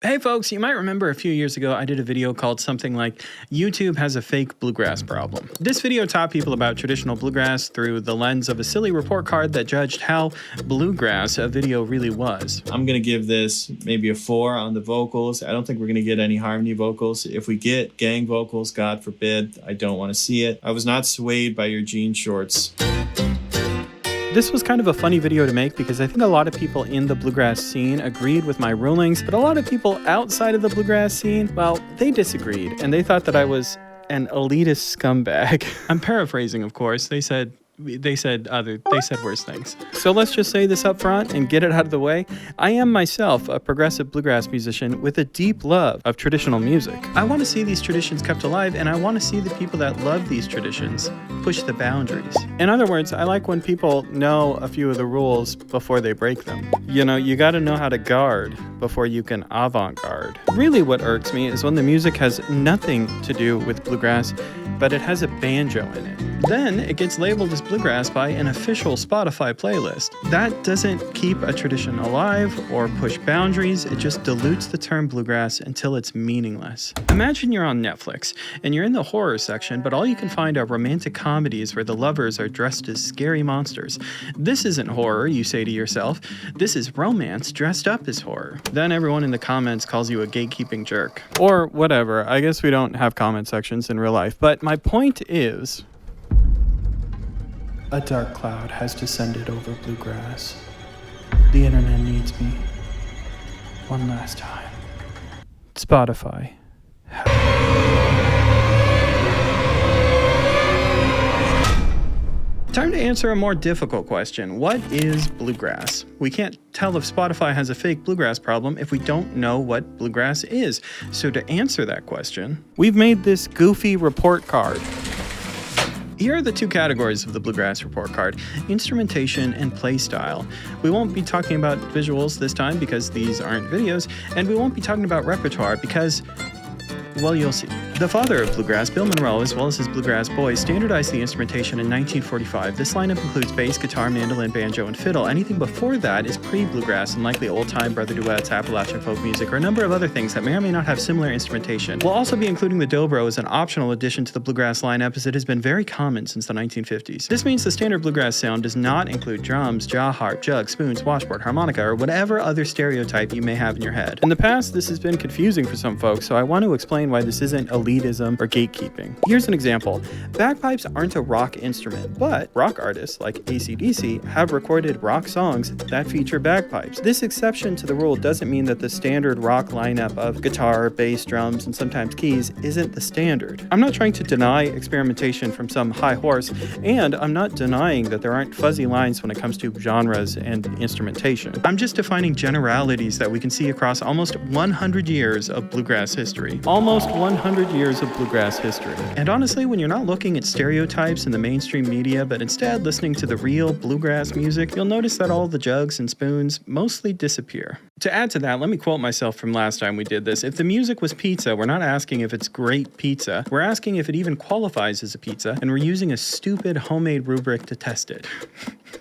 Hey folks, you might remember a few years ago I did a video called something like YouTube has a fake bluegrass problem. This video taught people about traditional bluegrass through the lens of a silly report card that judged how bluegrass a video really was. I'm going to give this maybe a 4 on the vocals. I don't think we're going to get any harmony vocals. If we get gang vocals, God forbid, I don't want to see it. I was not swayed by your jean shorts. This was kind of a funny video to make because I think a lot of people in the bluegrass scene agreed with my rulings, but a lot of people outside of the bluegrass scene, well, they disagreed, and they thought that I was an elitist scumbag. I'm paraphrasing, of course. They said worse things. So let's just say this up front and get it out of the way. I am myself a progressive bluegrass musician with a deep love of traditional music. I want to see these traditions kept alive, and I want to see the people that love these traditions push the boundaries. In other words, I like when people know a few of the rules before they break them. You know, you gotta know how to guard before you can avant-garde. Really what irks me is when the music has nothing to do with bluegrass, but it has a banjo in it. Then it gets labeled as bluegrass by an official Spotify playlist. That doesn't keep a tradition alive or push boundaries, it just dilutes the term bluegrass until it's meaningless. Imagine you're on Netflix and you're in the horror section, but all you can find are romantic comedies where the lovers are dressed as scary monsters. This isn't horror, you say to yourself. This is romance dressed up as horror. Then everyone in the comments calls you a gatekeeping jerk. Or whatever, I guess we don't have comment sections in real life, but my point is, a dark cloud has descended over bluegrass. The internet needs me. One last time. Spotify. Time to answer a more difficult question. What is bluegrass? We can't tell if Spotify has a fake bluegrass problem if we don't know what bluegrass is. So to answer that question, we've made this goofy report card. Here are the two categories of the Bluegrass report card: instrumentation and play style. We won't be talking about visuals this time because these aren't videos, and we won't be talking about repertoire because, well, you'll see. The father of bluegrass, Bill Monroe, as well as his bluegrass boys, standardized the instrumentation in 1945. This lineup includes bass, guitar, mandolin, banjo, and fiddle. Anything before that is pre-bluegrass and likely old-time brother duets, Appalachian folk music, or a number of other things that may or may not have similar instrumentation. We'll also be including the dobro as an optional addition to the bluegrass lineup, as it has been very common since the 1950s. This means the standard bluegrass sound does not include drums, jaw harp, jug, spoons, washboard, harmonica, or whatever other stereotype you may have in your head. In the past, this has been confusing for some folks, so I want to explain why this isn't elitism or gatekeeping. Here's an example. Bagpipes aren't a rock instrument, but rock artists like AC/DC have recorded rock songs that feature bagpipes. This exception to the rule doesn't mean that the standard rock lineup of guitar, bass, drums, and sometimes keys isn't the standard. I'm not trying to deny experimentation from some high horse, and I'm not denying that there aren't fuzzy lines when it comes to genres and instrumentation. I'm just defining generalities that we can see across almost 100 years of bluegrass history. Almost 100 years of bluegrass history. And honestly, when you're not looking at stereotypes in the mainstream media, but instead listening to the real bluegrass music, you'll notice that all the jugs and spoons mostly disappear. To add to that, let me quote myself from last time we did this. If the music was pizza, we're not asking if it's great pizza. We're asking if it even qualifies as a pizza, and we're using a stupid homemade rubric to test it.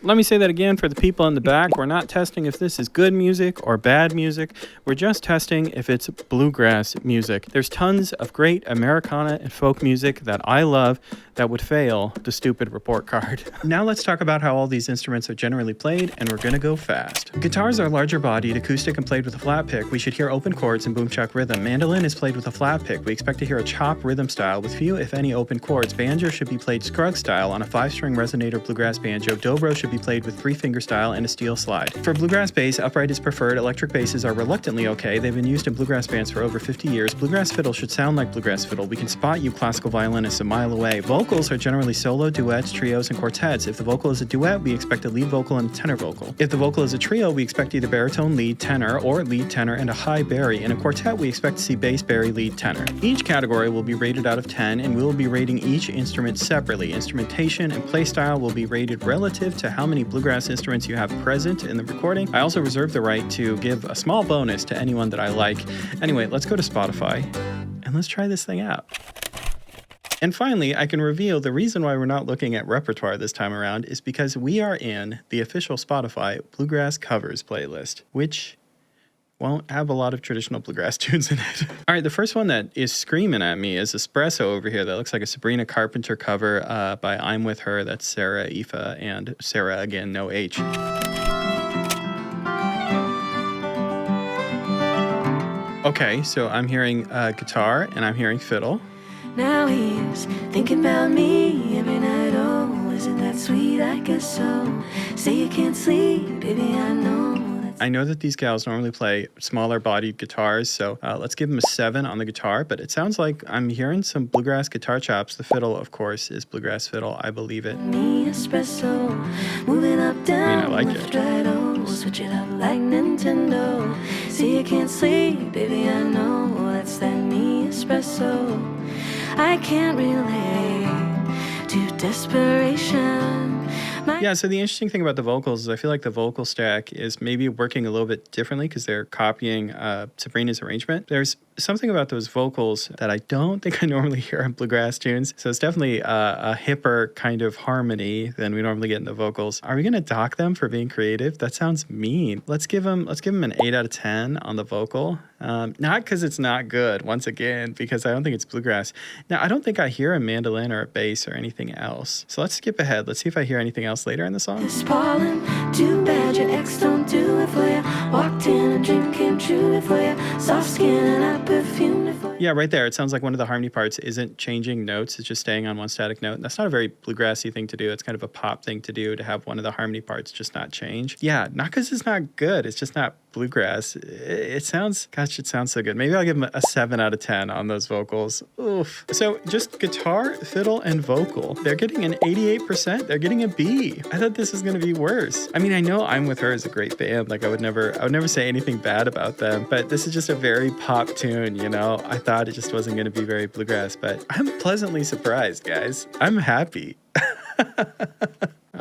Let me say that again for the people in the back. We're not testing if this is good music or bad music. We're just testing if it's bluegrass music. There's tons of great Americana and folk music that I love that would fail the stupid report card. Now let's talk about how all these instruments are generally played, and we're gonna go fast. Guitars are larger bodied, acoustic, and played with a flat pick. We should hear open chords and boom chuck rhythm. Mandolin is played with a flat pick. We expect to hear a chop rhythm style with few, if any, open chords. Banjo should be played scrug style on a 5-string resonator bluegrass banjo. Dobro should be played with 3-finger style and a steel slide. For bluegrass bass, upright is preferred. Electric basses are reluctantly okay. They've been used in bluegrass bands for over 50 years. Bluegrass fiddle should sound like bluegrass fiddle. We can spot you classical violinists a mile away. Vocals are generally solo, duets, trios, and quartets. If the vocal is a duet, we expect a lead vocal and a tenor vocal. If the vocal is a trio, we expect either baritone, lead, tenor, or lead, tenor, and a high bari. In a quartet, we expect to see bass, bari, lead, tenor. Each category will be rated out of 10, and we will be rating each instrument separately. Instrumentation and play style will be rated relative to how many bluegrass instruments you have present in the recording. I also reserve the right to give a small bonus to anyone that I like. Anyway, let's go to Spotify, and let's try this thing out. And finally, I can reveal the reason why we're not looking at repertoire this time around is because we are in the official Spotify Bluegrass Covers playlist, which won't have a lot of traditional bluegrass tunes in it. All right, the first one that is screaming at me is Espresso over here. That looks like a Sabrina Carpenter cover by I'm With Her. That's Sarah, Aoife, and Sarah again, no H. Okay, so I'm hearing guitar and I'm hearing fiddle. Now he's thinking about me every night. Oh, isn't that sweet? I guess so. Say you can't sleep, baby, I know. I know that these gals normally play smaller bodied guitars, so let's give them a 7 on the guitar, but it sounds like I'm hearing some bluegrass guitar chops. The fiddle, of course, is bluegrass fiddle. I believe it. Me espresso, moving up, down, I like left, it. right, oh, switch it up like Nintendo. See you can't sleep, baby, I know. That's that me espresso. I can't relate to desperation. Yeah, so the interesting thing about the vocals is I feel like the vocal stack is maybe working a little bit differently because they're copying Sabrina's arrangement. There's something about those vocals that I don't think I normally hear on bluegrass tunes. So it's definitely a hipper kind of harmony than we normally get in the vocals. Are we going to dock them for being creative? That sounds mean. Let's give them an 8 out of 10 on the vocal. Not because it's not good, once again, because I don't think it's bluegrass. Now, I don't think I hear a mandolin or a bass or anything else. So let's skip ahead. Let's see if I hear anything else later in the song. It's pollen, too bad your ex don't do it for you. Walked in and dream came true for you. Soft skin and I perfumed it for you. Yeah, right there. It sounds like one of the harmony parts isn't changing notes. It's just staying on one static note. And that's not a very bluegrassy thing to do. It's kind of a pop thing to do, to have one of the harmony parts just not change. Yeah, not because it's not good. It's just not bluegrass. It sounds so good. Maybe I'll give them a 7 out of 10 on those vocals. Oof. So just guitar, fiddle, and vocal. They're getting an 88%. They're getting a B. I thought this was going to be worse. I mean, I know I'm With Her is a great band. Like I would never say anything bad about them, but this is just a very pop tune, you know? I thought it just wasn't going to be very bluegrass, but I'm pleasantly surprised, guys. I'm happy.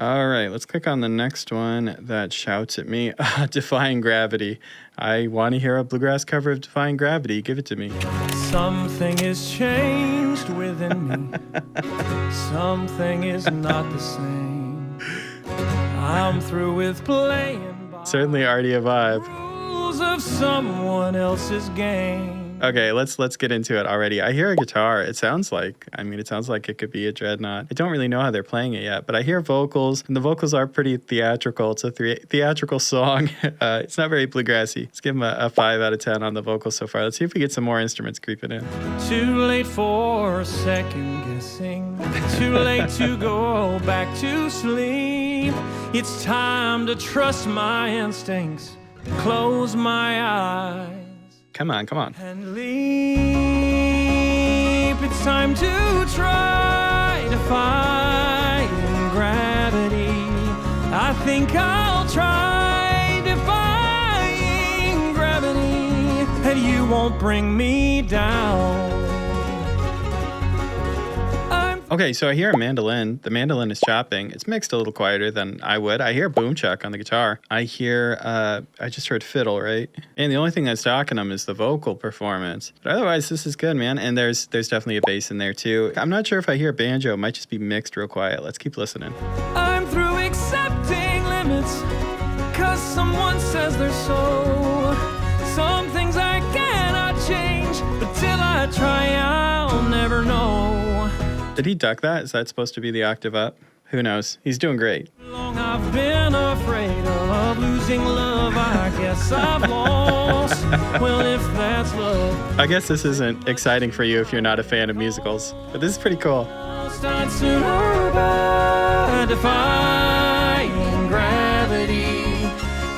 All right, let's click on the next one that shouts at me. Defying Gravity. I want to hear a bluegrass cover of Defying Gravity. Give it to me. Something is changed within me. Something is not the same. I'm through with playing by Certainly already a vibe. rules of someone else's game. Okay, let's get into it already. I hear a guitar. It sounds like it could be a dreadnought. I don't really know how they're playing it yet, but I hear vocals, and the vocals are pretty theatrical. It's a theatrical song. It's not very bluegrassy. Let's give them a 5 out of 10 on the vocals so far. Let's see if we get some more instruments creeping in. Too late for second guessing. Too late to go back to sleep. It's time to trust my instincts. Close my eyes. Come on. And leap. It's time to try defying gravity. I think I'll try defying gravity, and you won't bring me down. Okay, so I hear a mandolin. The mandolin is chopping. It's mixed a little quieter than I would. I hear boom chuck on the guitar. I just heard fiddle, right? And the only thing that's docking them is the vocal performance. But otherwise, this is good, man. And there's definitely a bass in there too. I'm not sure if I hear banjo. It might just be mixed real quiet. Let's keep listening. I'm through accepting limits, 'cause someone says they're so. Some things I cannot change, but till I try, I'll never know. Did he duck that? Is that supposed to be the octave up? Who knows? He's doing great. Long I've been afraid of losing love. I guess I've lost. Well, if that's love, I guess this isn't exciting for you if you're not a fan of musicals, but this is pretty cool. I'll start sooner by defying gravity.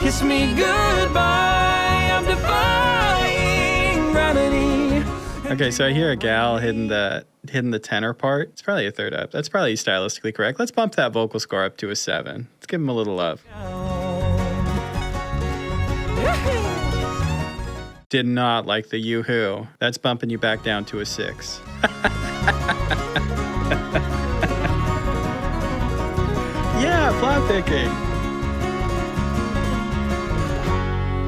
Kiss me goodbye. I'm defying gravity. Okay, so I hear a gal hitting the tenor part. It's probably a third up. That's probably stylistically correct. Let's bump that vocal score up to a 7. Let's give him a little love. Did not like the yoo-hoo. That's bumping you back down to a 6. Yeah, flat picking.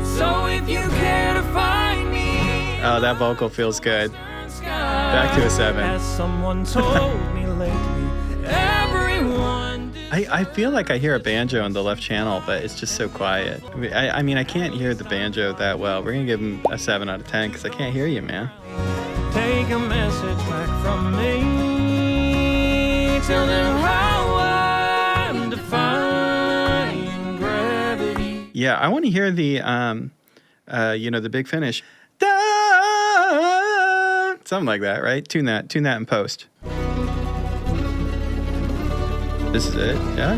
So if you care to find me, Oh, that vocal feels good. Back to a 7. As someone told me lately, everyone I feel like I hear a banjo in the left channel, but it's just so quiet. I mean, I can't hear the banjo that well. We're gonna give him a 7 out of 10 because I can't hear you, man. Take a message back from me. Tell them how I'm defying gravity. Yeah, I want to hear the the big finish. Da! Something like that, right? Tune that in post. This is it, yeah?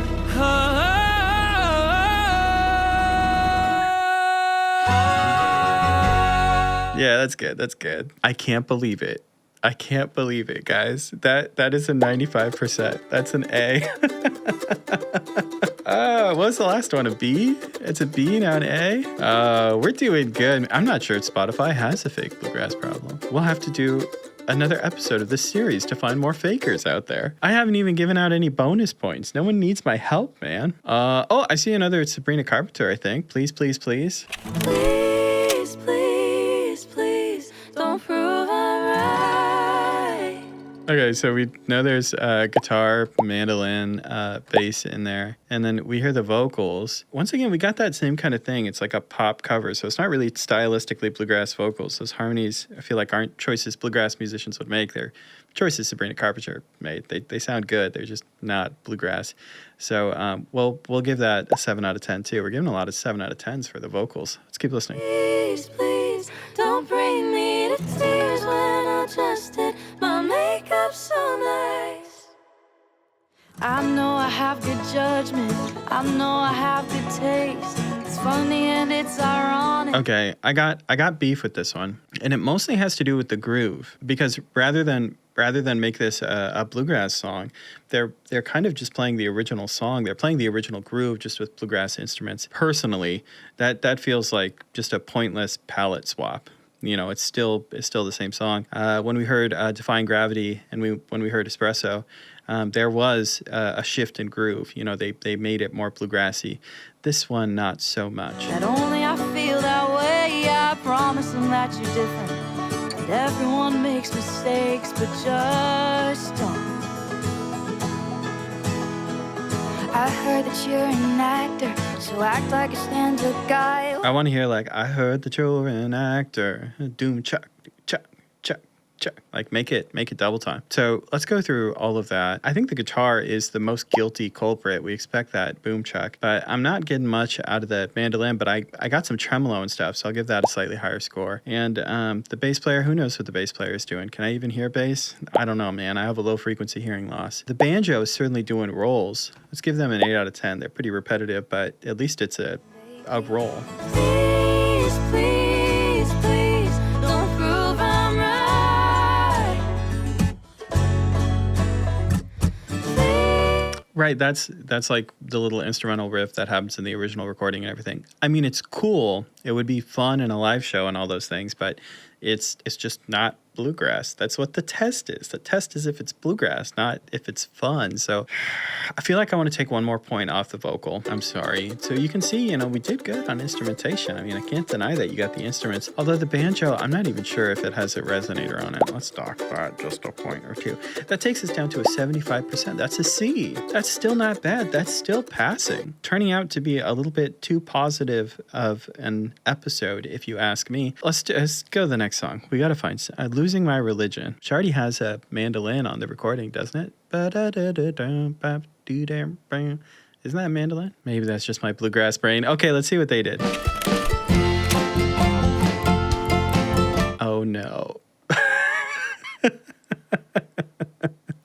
Yeah, that's good. That's good. I can't believe it. I can't believe it, guys. That is a 95%. That's an A. What was the last one? A B? It's a B, now an A? We're doing good. I'm not sure if Spotify has a fake bluegrass problem. We'll have to do another episode of this series to find more fakers out there. I haven't even given out any bonus points. No one needs my help, man. Oh, I see another Sabrina Carpenter, I think. Please, please, please. Please, please, please, don't prove I'm right. Okay, so we know there's guitar, mandolin, bass in there, and then we hear the vocals. Once again, we got that same kind of thing. It's like a pop cover, so it's not really stylistically bluegrass vocals. Those harmonies, I feel like, aren't choices bluegrass musicians would make. They're choices Sabrina Carpenter made. They sound good. They're just not bluegrass. So we'll give that a 7 out of 10 too. We're giving a lot of 7 out of 10s for the vocals. Let's keep listening. Please, please, don't bring me to tears when I just did my makeup so nice. I know I have good judgment. I know I have good taste. It's funny and it's ironic. Okay, I got beef with this one, and it mostly has to do with the groove, because rather than make this a bluegrass song, they're kind of just playing the original song. They're playing the original groove just with bluegrass instruments. Personally, that feels like just a pointless palette swap. You know, it's still the same song. When we heard Defying Gravity and when we heard Espresso, there was a shift in groove. You know, they made it more bluegrassy. This one, not so much. That only I feel that way. I promise them that you're different. And everyone makes mistakes, but just don't. I heard that you're an actor, so act like a stand-up guy. I want to hear like, I heard that you're an actor. Doom chuck, chuck, chuck, chuck. Like make it double time. So let's go through all of that. I think the guitar is the most guilty culprit. We expect that boom chuck, but I'm not getting much out of the mandolin, but I got some tremolo and stuff, so I'll give that a slightly higher score. And the bass player, who knows what the bass player is doing? Can I even hear bass? I don't know, man. I have a low frequency hearing loss. The banjo is certainly doing rolls. Let's give them an 8 out of 10. They're pretty repetitive, but at least it's a roll. Please, please, please, don't prove I'm right. Right, that's like the little instrumental riff that happens in the original recording and everything. I mean, it's cool. It would be fun in a live show and all those things, but it's just not bluegrass. That's what the test is. The test is if it's bluegrass, not if it's fun. So I feel like I want to take one more point off the vocal. I'm sorry. So you can see, you know, we did good on instrumentation. I mean, I can't deny that you got the instruments. Although the banjo, I'm not even sure if it has a resonator on it. Let's dock that just a point or two. That takes us down to a 75%. That's a C. That's still not bad. That's still passing. Turning out to be a little bit too positive of an episode, if you ask me. Let's go to the next song. We got to find Losing My Religion, which already has a mandolin on the recording, doesn't it? Isn't that a mandolin? Maybe that's just my bluegrass brain. Okay, let's see what they did. Oh no.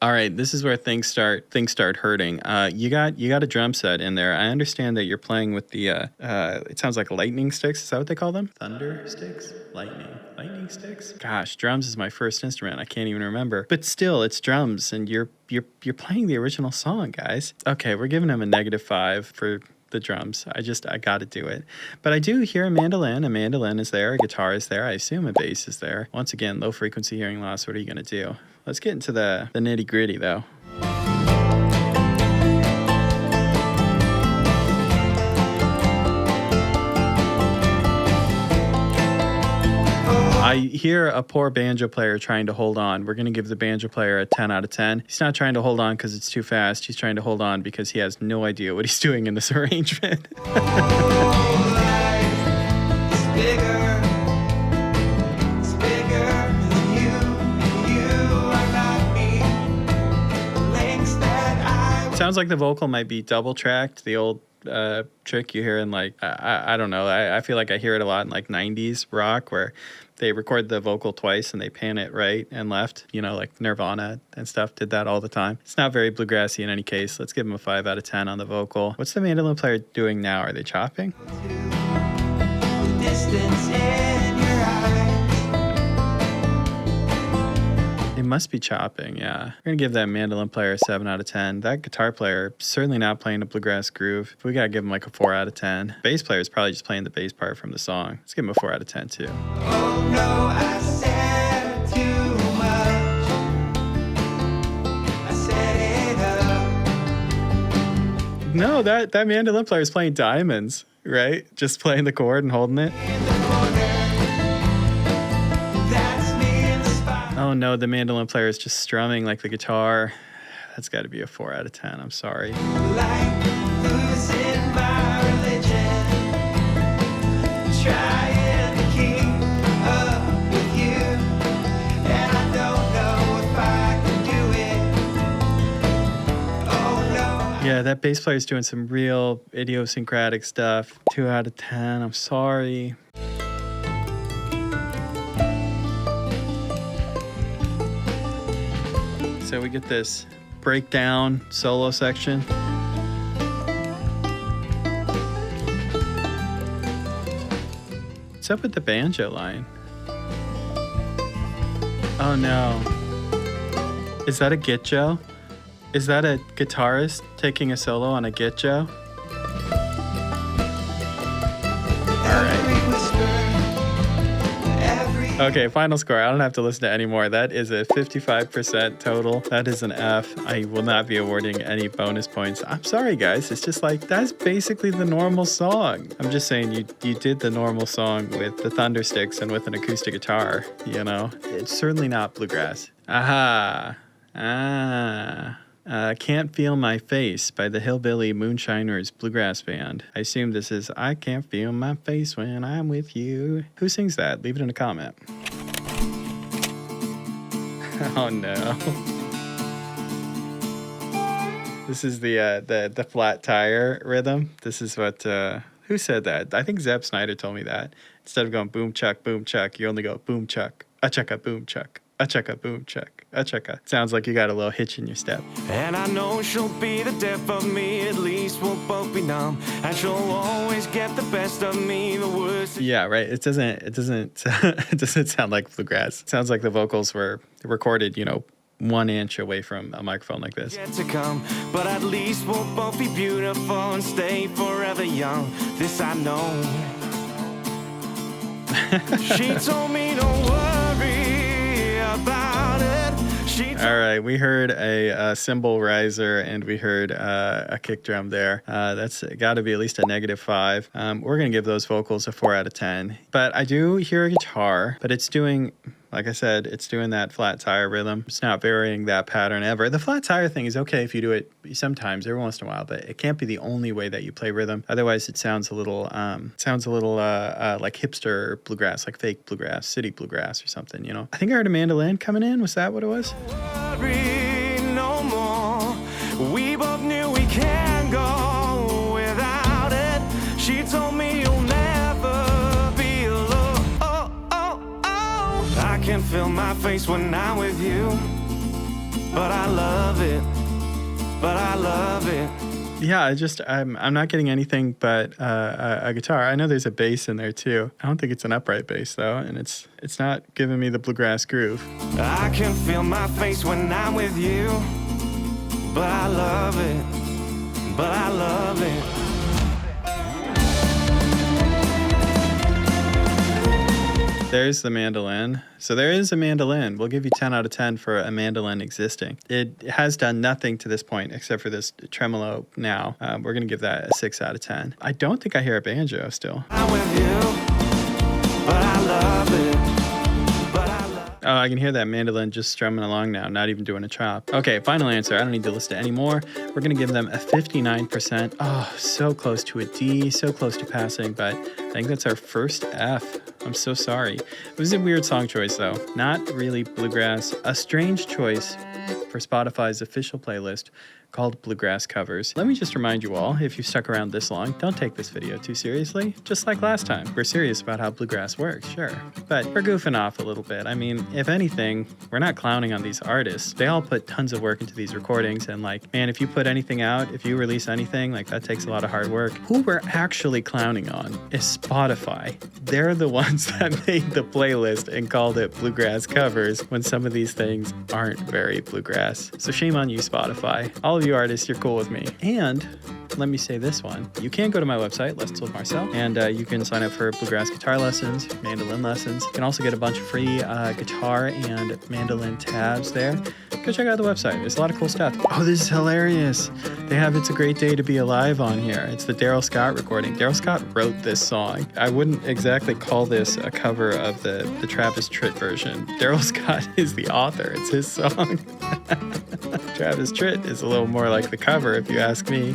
All right, this is where things start hurting. You got a drum set in there. I understand that you're playing with the it sounds like lightning sticks. Is that what they call them? Thunder sticks? Lightning sticks? Gosh, drums is my first instrument. I can't even remember. But still, it's drums, and you're playing the original song, guys. Okay, we're giving him a -5 for the drums. I got to do it. But I do hear a mandolin. A mandolin is there. A guitar is there. I assume a bass is there. Once again, low frequency hearing loss. What are you going to do? Let's get into the nitty gritty, though. I hear a poor banjo player trying to hold on. We're going to give the banjo player a 10 out of 10. He's not trying to hold on because it's too fast. He's trying to hold on because he has no idea what he's doing in this arrangement. Sounds like the vocal might be double tracked. The old trick you hear in like, I don't know. I feel like I hear it a lot in like 90s rock where they record the vocal twice and they pan it right and left. You know, like Nirvana and stuff did that all the time. It's not very bluegrassy in any case. Let's give him a 5 out of 10 on the vocal. What's the mandolin player doing now? Are they chopping? They must be chopping, yeah. We're gonna give that mandolin player a 7 out of 10. That guitar player, certainly not playing a bluegrass groove. We gotta give him like a 4 out of 10. Bass player is probably just playing the bass part from the song. Let's give him a 4 out of 10 too. Oh no, I said too much. I set it up. No, that mandolin player is playing diamonds, right? Just playing the chord and holding it. Oh no, the mandolin player is just strumming like the guitar. That's got to be a 4 out of 10. I'm sorry. Like losing my religion. Trying to keep up with you. And I don't know if I can do it. Oh no. Yeah, that bass player is doing some real idiosyncratic stuff. 2 out of 10. I'm sorry. So we get this breakdown solo section. What's up with the banjo line? Oh no. Is that a gitjo? Is that a guitarist taking a solo on a gitjo? Okay, final score. I don't have to listen to any more. That is a 55% total. That is an F. I will not be awarding any bonus points. I'm sorry, guys. It's just like, that's basically the normal song. I'm just saying you did the normal song with the thunder sticks and with an acoustic guitar, you know? It's certainly not bluegrass. Aha. Can't Feel My Face by the Hillbilly Moonshiners Bluegrass Band. I assume this is I Can't Feel My Face When I'm With You. Who sings that? Leave it in a comment. Oh no. This is the flat tire rhythm. This is what, who said that? I think Zeb Snyder told me that. Instead of going boom chuck, you only go boom chuck, a chucka boom chuck. A checka, boom, check. A checka. Sounds like you got a little hitch in your step. And I know she'll be the death of me. At least we'll both be numb. And she'll always get the best of me. The worst. Yeah, right. It doesn't it doesn't sound like bluegrass. It sounds like the vocals were recorded, 1 inch away from a microphone like this. Yet to come, but at least we'll both be beautiful and stay forever young. This I know. She told me don't worry about it. All right, we heard a cymbal riser and we heard a kick drum there. That's got to be at least a -5. We're going to give those vocals a 4 out of 10. But I do hear a guitar, but it's doing, like I said, it's doing that flat tire rhythm. It's not varying that pattern ever. The flat tire thing is okay if you do it sometimes, every once in a while, but it can't be the only way that you play rhythm. Otherwise, it sounds a little like hipster bluegrass, like fake bluegrass, city bluegrass or something, I think I heard a mandolin coming in. Was that what it was? Worry no more. We both knew we can't go without it. She told me you'll never be alone. I can feel my face when I'm with you, but I love it. Yeah, I'm not getting anything but a guitar. I know there's a bass in there too. I don't think it's an upright bass though, and it's not giving me the bluegrass groove. I can feel my face when I'm with you, but I love it. There's the mandolin. So there is a mandolin. We'll give you 10 out of 10 for a mandolin existing. It has done nothing to this point except for this tremolo now. We're going to give that a 6 out of 10. I don't think I hear a banjo still. I'm with you, but I love it. Oh, I can hear that mandolin just strumming along now, not even doing a chop. Okay, final answer. I don't need to list it anymore. We're gonna give them a 59%. Oh, so close to a D, so close to passing, but I think that's our first F. I'm so sorry. It was a weird song choice though. Not really bluegrass. A strange choice for Spotify's official playlist called Bluegrass Covers. Let me just remind you all, if you've stuck around this long, don't take this video too seriously. Just like last time, we're serious about how bluegrass works, sure. But we're goofing off a little bit. I mean, if anything, we're not clowning on these artists. They all put tons of work into these recordings, and like, man, if you put anything out, if you release anything, like that takes a lot of hard work. Who we're actually clowning on is Spotify. They're the ones that made the playlist and called it Bluegrass Covers when some of these things aren't very bluegrass. So shame on you, Spotify. All of you artists, you're cool with me. And let me say this one. You can go to my website, Lessons with Marcel, and you can sign up for bluegrass guitar lessons, mandolin lessons. You can also get a bunch of free guitar and mandolin tabs there. Go check out the website. There's a lot of cool stuff. Oh, this is hilarious. They have It's a Great Day to Be Alive on here. It's the Daryl Scott recording. Daryl Scott wrote this song. I wouldn't exactly call this a cover of the Travis Tritt version. Daryl Scott is the author. It's his song. Travis Tritt is a little more like the cover, if you ask me.